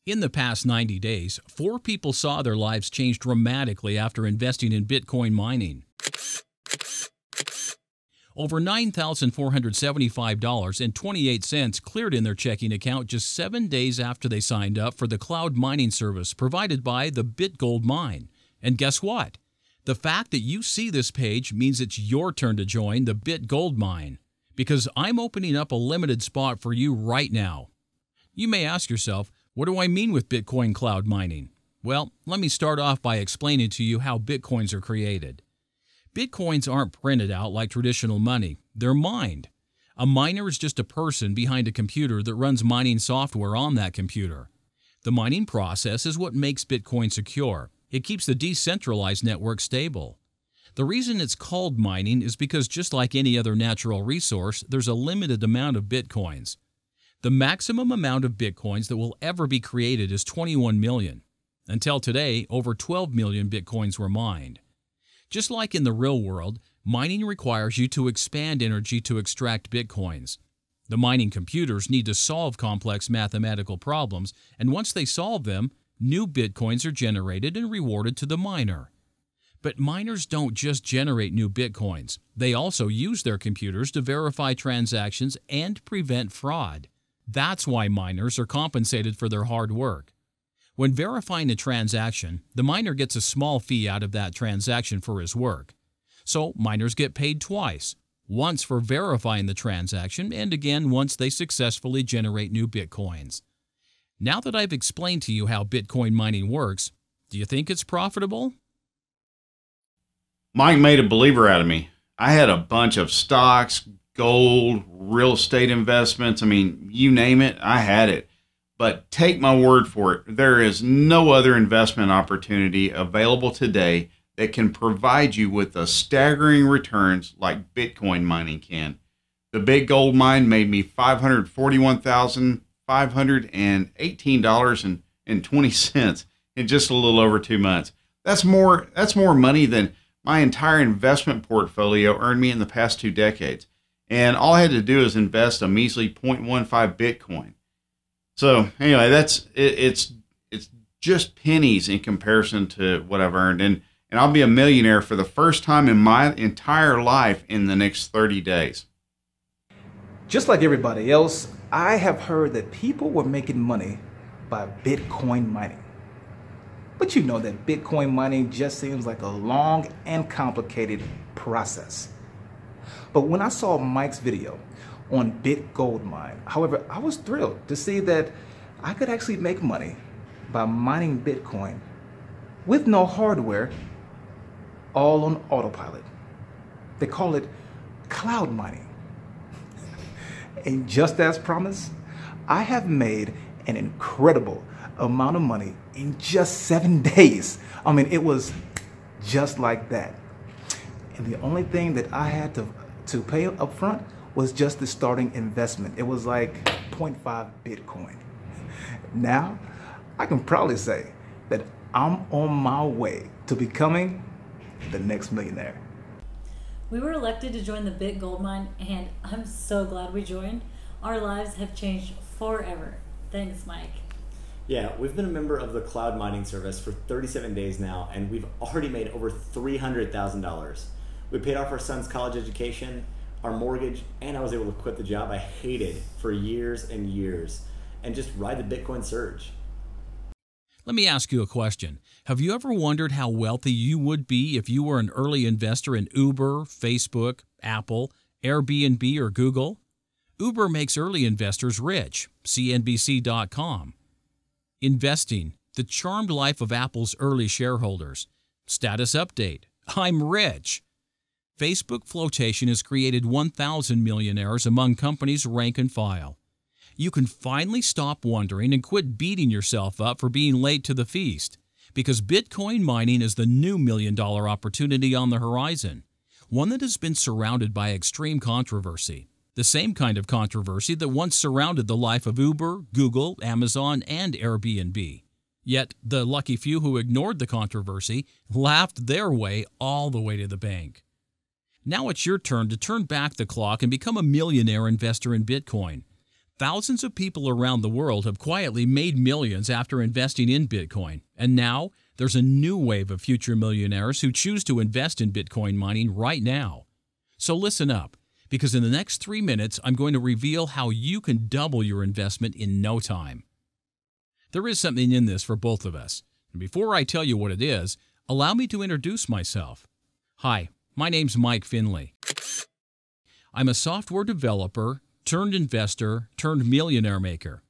In the past 90 days, 4 people saw their lives change dramatically after investing in Bitcoin mining. Over $9,475.28 cleared in their checking account just 7 days after they signed up for the cloud mining service provided by the BitGold Mine. And guess what? The fact that you see this page means it's your turn to join the BitGold Mine, because I'm opening up a limited spot for you right now. You may ask yourself, what do I mean with Bitcoin cloud mining? Well, let me start off by explaining to you how Bitcoins are created. Bitcoins aren't printed out like traditional money. They're mined. A miner is just a person behind a computer that runs mining software on that computer. The mining process is what makes Bitcoin secure. It keeps the decentralized network stable. The reason it's called mining is because just like any other natural resource, there's a limited amount of Bitcoins. The maximum amount of Bitcoins that will ever be created is 21 million. Until today, over 12 million Bitcoins were mined. Just like in the real world, mining requires you to expand energy to extract Bitcoins. The mining computers need to solve complex mathematical problems, and once they solve them, new Bitcoins are generated and rewarded to the miner. But miners don't just generate new Bitcoins. They also use their computers to verify transactions and prevent fraud. That's why miners are compensated for their hard work. When verifying a transaction, the miner gets a small fee out of that transaction for his work. So miners get paid twice, once for verifying the transaction and again once they successfully generate new Bitcoins. Now that I've explained to you how Bitcoin mining works, do you think it's profitable? Mike made a believer out of me. I had a bunch of stocks, gold, real estate investments. I mean, you name it, I had it. But take my word for it, there is no other investment opportunity available today that can provide you with the staggering returns like Bitcoin mining can. The BitGold Mine made me $541,518.20 in just a little over 2 months. That's more money than my entire investment portfolio earned me in the past 2 decades. And all I had to do is invest a measly 0.15 Bitcoin. So anyway, it's just pennies in comparison to what I've earned. And I'll be a millionaire for the first time in my entire life in the next 30 days. Just like everybody else, I have heard that people were making money by Bitcoin mining. But you know that Bitcoin mining just seems like a long and complicated process. But when I saw Mike's video on BitGold Mine, however, I was thrilled to see that I could actually make money by mining Bitcoin with no hardware, all on autopilot. They call it cloud mining. And just as promised, I have made an incredible amount of money in just 7 days. I mean, it was just like that. And the only thing that I had to pay up front was just the starting investment. It was like 0.5 Bitcoin. Now, I can probably say that I'm on my way to becoming the next millionaire. We were elected to join the BitGold Mine, and I'm so glad we joined. Our lives have changed forever. Thanks, Mike. Yeah, we've been a member of the cloud mining service for 37 days now, and we've already made over $300,000. We paid off our son's college education, our mortgage, and I was able to quit the job I hated for years and years and just ride the Bitcoin surge. Let me ask you a question. Have you ever wondered how wealthy you would be if you were an early investor in Uber, Facebook, Apple, Airbnb, or Google? Uber makes early investors rich. CNBC.com. Investing, the charmed life of Apple's early shareholders. Status update. I'm rich. Facebook flotation has created 1,000 millionaires among companies rank and file. You can finally stop wondering and quit beating yourself up for being late to the feast, because Bitcoin mining is the new million-dollar opportunity on the horizon, one that has been surrounded by extreme controversy, the same kind of controversy that once surrounded the life of Uber, Google, Amazon, and Airbnb. Yet the lucky few who ignored the controversy laughed their way all the way to the bank. Now it's your turn to turn back the clock and become a millionaire investor in Bitcoin. Thousands of people around the world have quietly made millions after investing in Bitcoin, and now there's a new wave of future millionaires who choose to invest in Bitcoin mining right now. So listen up, because in the next 3 minutes, I'm going to reveal how you can double your investment in no time. There is something in this for both of us. And before I tell you what it is, allow me to introduce myself. Hi, my name's Mike Finley. I'm a software developer, turned investor, turned millionaire maker.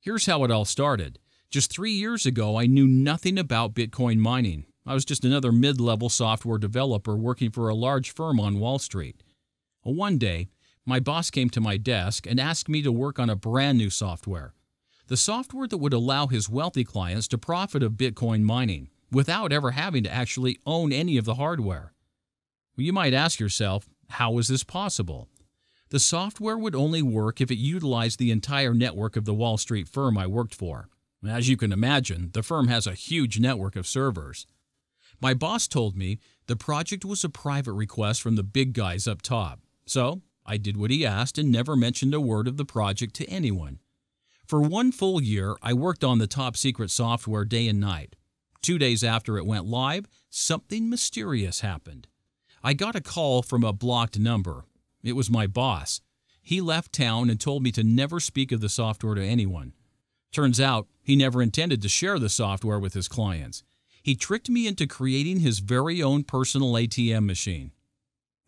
Here's how it all started. Just 3 years ago, I knew nothing about Bitcoin mining. I was just another mid-level software developer working for a large firm on Wall Street. One day, my boss came to my desk and asked me to work on a brand new software. The software that would allow his wealthy clients to profit of Bitcoin mining without ever having to actually own any of the hardware. Well, you might ask yourself, how is this possible? The software would only work if it utilized the entire network of the Wall Street firm I worked for. As you can imagine, the firm has a huge network of servers. My boss told me the project was a private request from the big guys up top. So I did what he asked and never mentioned a word of the project to anyone. For 1 full year, I worked on the top secret software day and night. 2 days after it went live, something mysterious happened. I got a call from a blocked number. It was my boss. He left town and told me to never speak of the software to anyone. Turns out, he never intended to share the software with his clients. He tricked me into creating his very own personal ATM machine.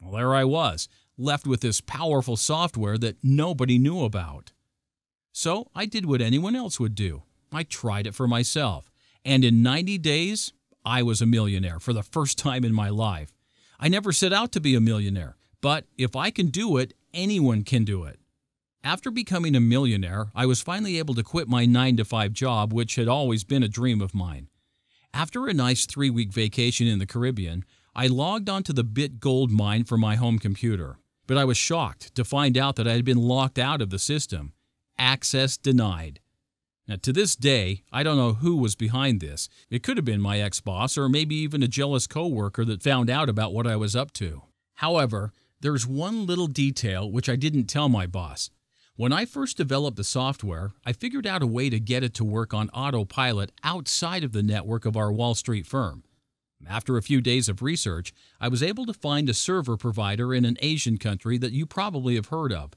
Well, there I was, left with this powerful software that nobody knew about. So I did what anyone else would do. I tried it for myself. And in 90 days, I was a millionaire for the first time in my life. I never set out to be a millionaire. But if I can do it, anyone can do it. After becoming a millionaire, I was finally able to quit my 9-to-5 job, which had always been a dream of mine. After a nice 3-week vacation in the Caribbean, I logged onto the BitGold mine from my home computer. But I was shocked to find out that I had been locked out of the system. Access denied. Now, to this day, I don't know who was behind this. It could have been my ex-boss or maybe even a jealous coworker that found out about what I was up to. However, there's one little detail which I didn't tell my boss. When I first developed the software, I figured out a way to get it to work on autopilot outside of the network of our Wall Street firm. After a few days of research, I was able to find a server provider in an Asian country that you probably have heard of.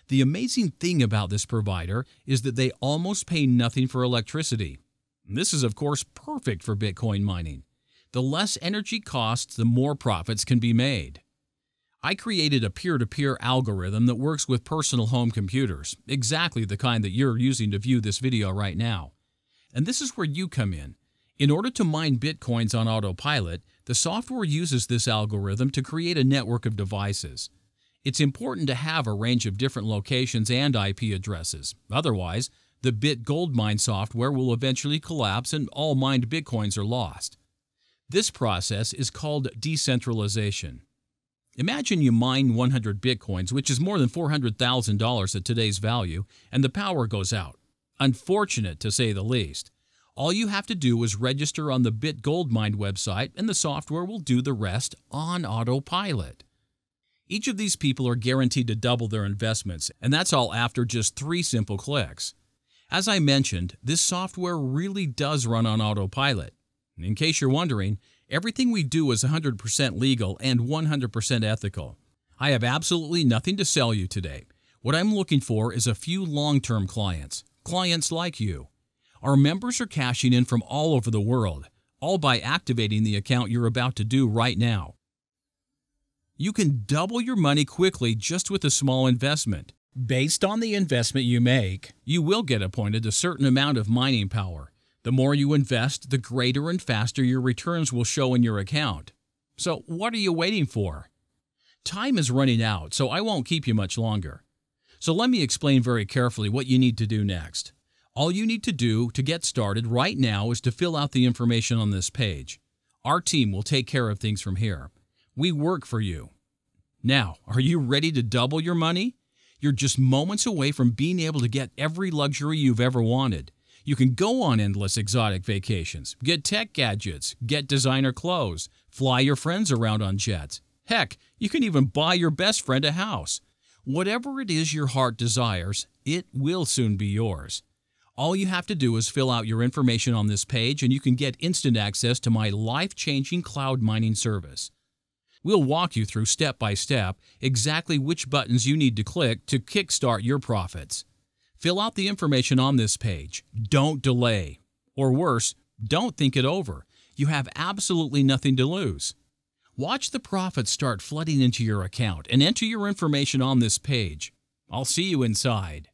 The amazing thing about this provider is that they almost pay nothing for electricity. This is, of course, perfect for Bitcoin mining. The less energy costs, the more profits can be made. I created a peer-to-peer algorithm that works with personal home computers, exactly the kind that you're using to view this video right now. And this is where you come in. In order to mine Bitcoins on autopilot, the software uses this algorithm to create a network of devices. It's important to have a range of different locations and IP addresses. Otherwise, the BitGold mine software will eventually collapse and all mined Bitcoins are lost. This process is called decentralization. Imagine you mine 100 Bitcoins, which is more than $400,000 at today's value, and the power goes out. Unfortunate, to say the least. All you have to do is register on the BitGold mine website, and the software will do the rest on autopilot. Each of these people are guaranteed to double their investments, and that's all after just 3 simple clicks. As I mentioned, this software really does run on autopilot. In case you're wondering, everything we do is 100% legal and 100% ethical. I have absolutely nothing to sell you today. What I'm looking for is a few long-term clients like you. Our members are cashing in from all over the world, all by activating the account you're about to do right now. You can double your money quickly just with a small investment. Based on the investment you make, you will get appointed a certain amount of mining power. The more you invest, the greater and faster your returns will show in your account. So what are you waiting for? Time is running out, so I won't keep you much longer. So let me explain very carefully what you need to do next. All you need to do to get started right now is to fill out the information on this page. Our team will take care of things from here. We work for you. Now, are you ready to double your money? You're just moments away from being able to get every luxury you've ever wanted. You can go on endless exotic vacations, get tech gadgets, get designer clothes, fly your friends around on jets. Heck, you can even buy your best friend a house. Whatever it is your heart desires, It will soon be yours. All you have to do is fill out your information on this page and you can get instant access to my life-changing cloud mining service. We'll walk you through step by step exactly which buttons you need to click to kickstart your profits. Fill out the information on this page. Don't delay. Or worse, don't think it over. You have absolutely nothing to lose. Watch the profits start flooding into your account and enter your information on this page. I'll see you inside.